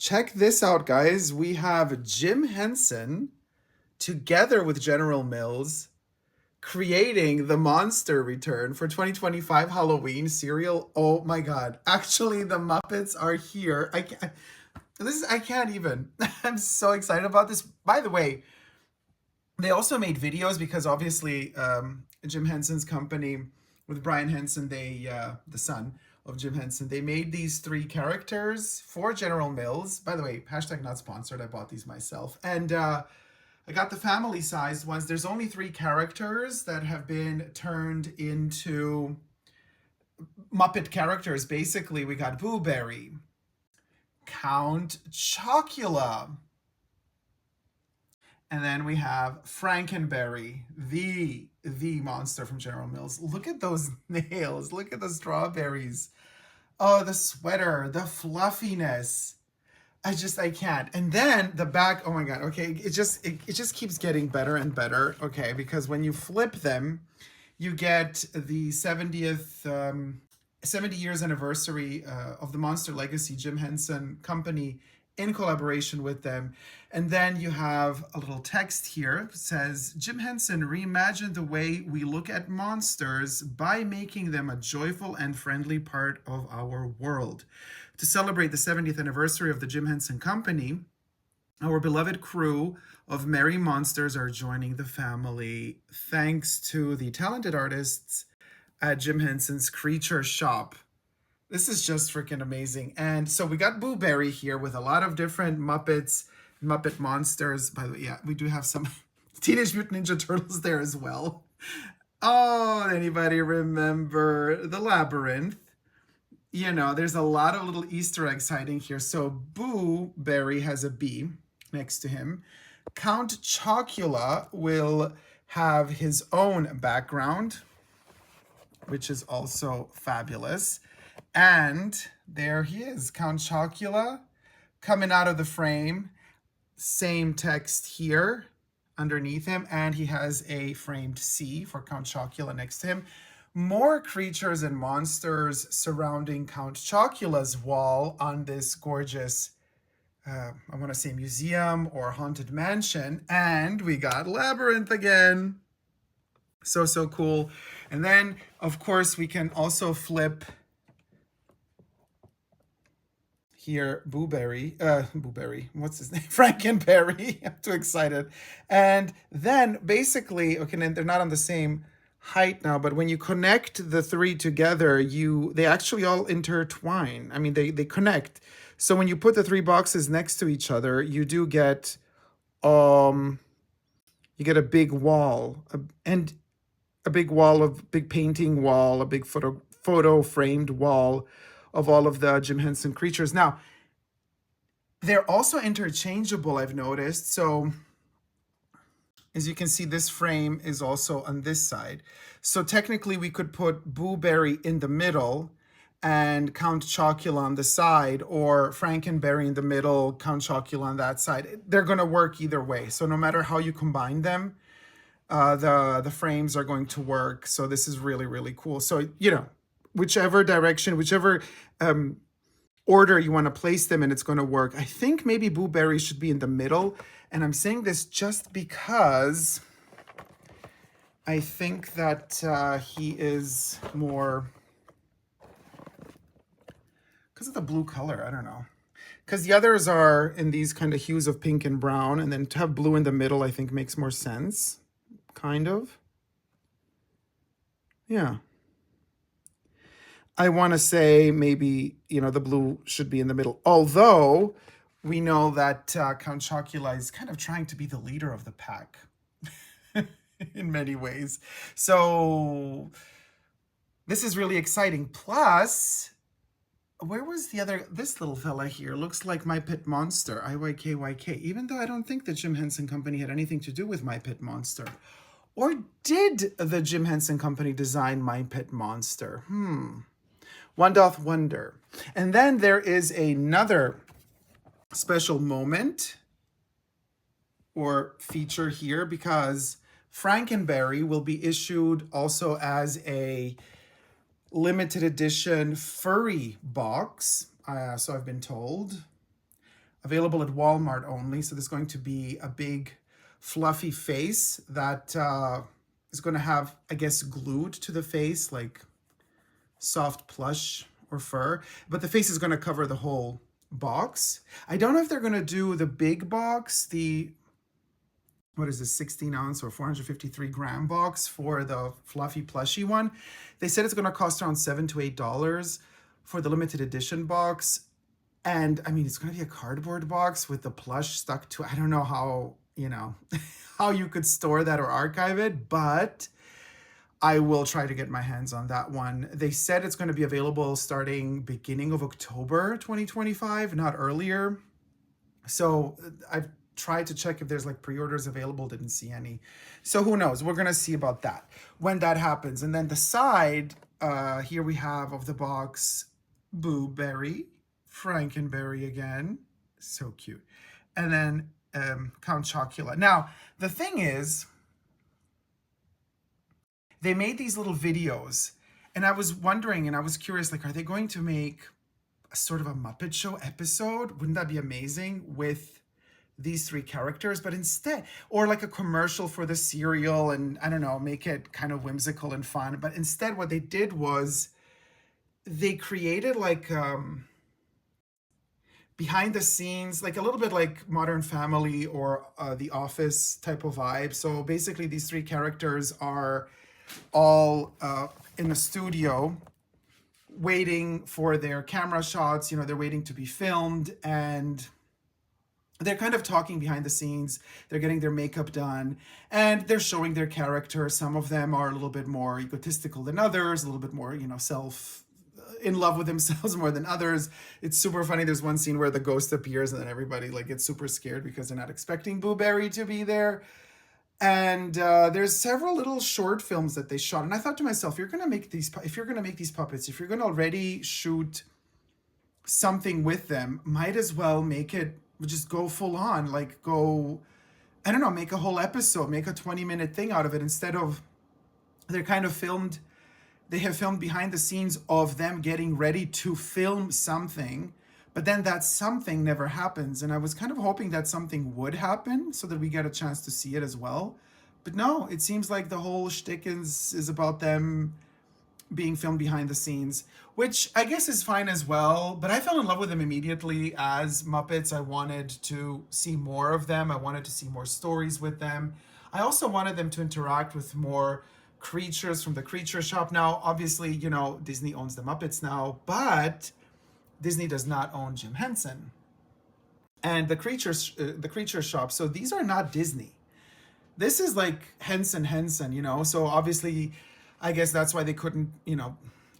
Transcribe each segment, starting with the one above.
Check this out, guys. We have Jim Henson together with General Mills creating the Monster Return for 2025 Halloween cereal. Oh my God. Actually, the Muppets are here. I can't even. I'm so excited about this. By the way, they also made videos because obviously Jim Henson's company with Brian Henson, the son of Jim Henson, they made these three characters for General Mills. By the way, hashtag not sponsored. I bought these myself. And I got the family sized ones. There's only three characters that have been turned into Muppet characters. Basically, we got Boo Berry, Count Chocula, and then we have Frankenberry, the monster from General Mills. Look at those nails. Look at the strawberries. Oh, the sweater, the fluffiness. I can't. And then the back, oh my God. Okay, it just keeps getting better and better. Okay, because when you flip them, you get the 70 years anniversary of the Monster Legacy Jim Henson Company in collaboration with them. And then you have a little text here. It says, Jim Henson reimagined the way we look at monsters by making them a joyful and friendly part of our world. To celebrate the 70th anniversary of the Jim Henson Company, our beloved crew of merry monsters are joining the family thanks to the talented artists at Jim Henson's Creature Shop. This is just freaking amazing. And so we got Boo Berry here with a lot of different Muppets, Muppet monsters. By the way, yeah, we do have some Teenage Mutant Ninja Turtles there as well. Oh, anybody remember the Labyrinth? You know, there's a lot of little Easter eggs hiding here. So Boo Berry has a B next to him. Count Chocula will have his own background, which is also fabulous. And there he is, Count Chocula, coming out of the frame. Same text here underneath him. And he has a framed C for Count Chocula next to him. More creatures and monsters surrounding Count Chocula's wall on this gorgeous, I want to say museum or haunted mansion. And we got Labyrinth again. So cool. And then, of course, we can also flip here, Boo Berry, what's his name? Frankenberry. I'm too excited. And then basically, okay, and they're not on the same height now, but when you connect the three together, they actually all intertwine. I mean, they connect. So when you put the three boxes next to each other, you do get you get a big wall, and a big wall of big painting wall, a big photo framed wall of all of the Jim Henson creatures. Now, they're also interchangeable, I've noticed. So as you can see, this frame is also on this side. So technically we could put Boo Berry in the middle and Count Chocula on the side, or Frankenberry in the middle, Count Chocula on that side. They're going to work either way. So no matter how you combine them, the frames are going to work. So this is really, really cool. So, you know, whichever direction, whichever order you want to place them in, it's going to work. I think maybe Boo Berry should be in the middle. And I'm saying this just because I think that he is more, because of the blue color, I don't know. Because the others are in these kind of hues of pink and brown. And then to have blue in the middle, I think makes more sense. Kind of. Yeah. I want to say maybe, you know, the blue should be in the middle. Although we know that Count Chocula is kind of trying to be the leader of the pack in many ways. So this is really exciting. Plus, where was this little fella here? Looks like My Pet Monster, IYKYK, even though I don't think the Jim Henson Company had anything to do with My Pet Monster. Or did the Jim Henson Company design My Pet Monster? One doth wonder. And then there is another special moment or feature here, because Frankenberry will be issued also as a limited edition furry box, so I've been told. available at Walmart only. So there's going to be a big fluffy face that is going to have, I guess, glued to the face, like soft plush or fur, but the face is going to cover the whole box. I don't know if they're going to do the big box, the what is this, 16 ounce or 453 gram box for the fluffy plushy one. They said it's going to cost around $7 to $8 for the limited edition box. And I mean, it's going to be a cardboard box with the plush stuck to, I don't know how, how you could store that or archive it, but I will try to get my hands on that one. They said it's going to be available starting beginning of October 2025, not earlier. So I've tried to check if there's like pre-orders available, didn't see any. So who knows? We're going to see about that when that happens. And then the side, here we have of the box, Boo Berry, Frankenberry again. So cute. And then Count Chocula. Now, the thing is, they made these little videos, and I was wondering and I was curious, like, are they going to make a sort of a Muppet Show episode? Wouldn't that be amazing with these three characters? But instead, or like a commercial for the cereal, and I don't know, make it kind of whimsical and fun. But instead, what they did was they created like behind the scenes, like a little bit like Modern Family or The Office type of vibe. So basically, these three characters are all in a studio waiting for their camera shots. They're waiting to be filmed, and they're kind of talking behind the scenes. They're getting their makeup done, and they're showing their character. Some of them are a little bit more egotistical than others, a little bit more, self in love with themselves more than others. It's super funny. There's one scene where the ghost appears, and then everybody like gets super scared because they're not expecting Boo Berry to be there. And there's several little short films that they shot, and I thought to myself, if you're gonna make these puppets, if you're gonna already shoot something with them, might as well make it just go full on, like go, I don't know, make a whole episode, make a 20-minute thing out of it, instead of they have filmed behind the scenes of them getting ready to film something, but then that something never happens. And I was kind of hoping that something would happen so that we get a chance to see it as well. But no, it seems like the whole shtick is about them being filmed behind the scenes, which I guess is fine as well. But I fell in love with them immediately as Muppets. I wanted to see more of them. I wanted to see more stories with them. I also wanted them to interact with more creatures from the creature shop. Now, obviously, Disney owns the Muppets now, but Disney does not own Jim Henson and the creature shop. So these are not Disney. This is like Henson. So obviously, I guess that's why they couldn't,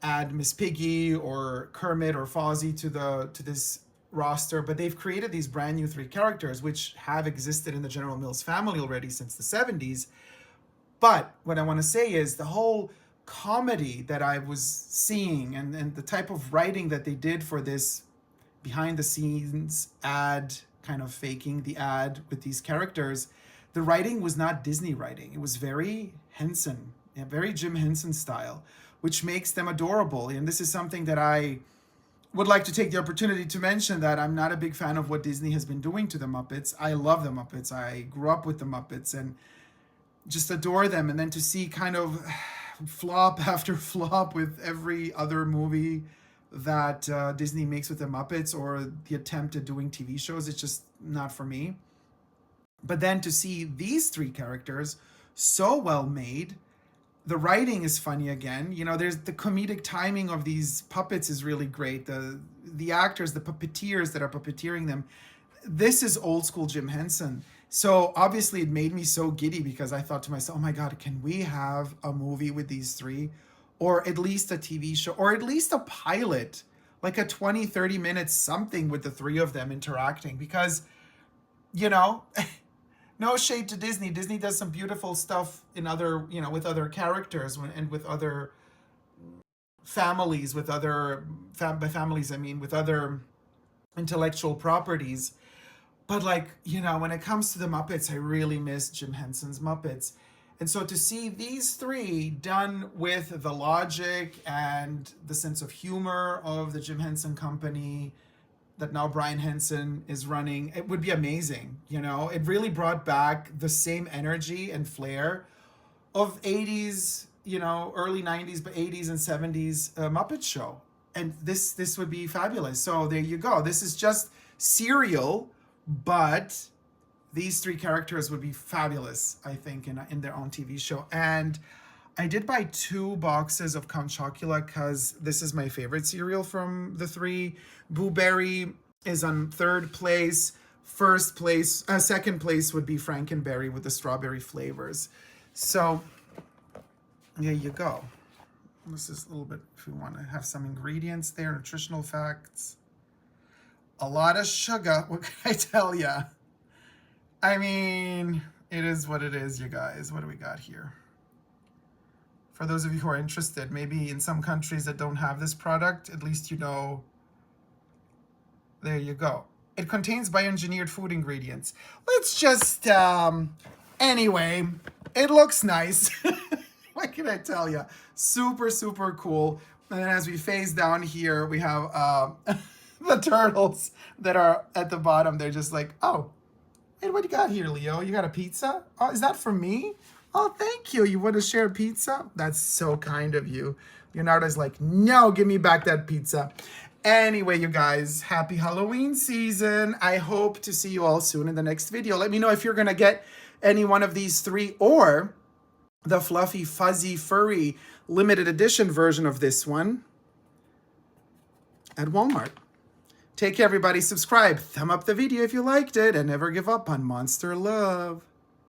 add Miss Piggy or Kermit or Fozzie to this roster. But they've created these brand new three characters, which have existed in the General Mills family already since the 70s. But what I want to say is the whole comedy that I was seeing and the type of writing that they did for this behind the scenes ad, kind of faking the ad with these characters, the writing was not Disney writing. It was very Henson, very Jim Henson style, which makes them adorable. And this is something that I would like to take the opportunity to mention, that I'm not a big fan of what Disney has been doing to the Muppets. I love the Muppets. I grew up with the Muppets and just adore them. And then to see kind of flop after flop with every other movie that Disney makes with the Muppets, or the attempt at doing TV shows, it's just not for me. But then to see these three characters so well made, the writing is funny again. There's the comedic timing of these puppets is really great. The actors, the puppeteers that are puppeteering them, this is old school Jim Henson. So obviously it made me so giddy, because I thought to myself, oh my God, can we have a movie with these three, or at least a TV show, or at least a pilot, like a 20-30 minutes something with the three of them interacting? Because, no shade to Disney. Disney does some beautiful stuff in other, with other characters and with other families, with other, by families I mean with other intellectual properties. But when it comes to the Muppets, I really miss Jim Henson's Muppets. And so to see these three done with the logic and the sense of humor of the Jim Henson Company, that now Brian Henson is running, it would be amazing. You know, it really brought back the same energy and flair of 80s, you know, early 90s, but 80s and 70s Muppet Show. And this would be fabulous. So there you go. This is just cereal, but these three characters would be fabulous, I think, in their own TV show. And I did buy 2 boxes of Count Chocula because this is my favorite cereal from the 3. Boo Berry is on 3rd place. Second place would be Frankenberry with the strawberry flavors. So there you go. This is a little bit, if you want to have some ingredients there, nutritional facts. A lot of sugar, what can I tell you? I mean, it is what it is, you guys. What do we got here? For those of you who are interested, maybe in some countries that don't have this product, at least you know. There you go. It contains bioengineered food ingredients. Let's just, anyway, it looks nice. What can I tell you? Super, super cool. And then as we phase down here, we have the turtles that are at the bottom. They're just like, oh, hey, what you got here, Leo? You got a pizza? Oh, is that for me? Oh, thank you. You want to share a pizza? That's so kind of you. Leonardo's like, no, give me back that pizza. Anyway, you guys, happy Halloween season. I hope to see you all soon in the next video. Let me know if you're going to get any one of these 3 or the fluffy, fuzzy, furry, limited edition version of this one at Walmart. Take care, everybody. Subscribe. Thumb up the video if you liked it. And never give up on monster love.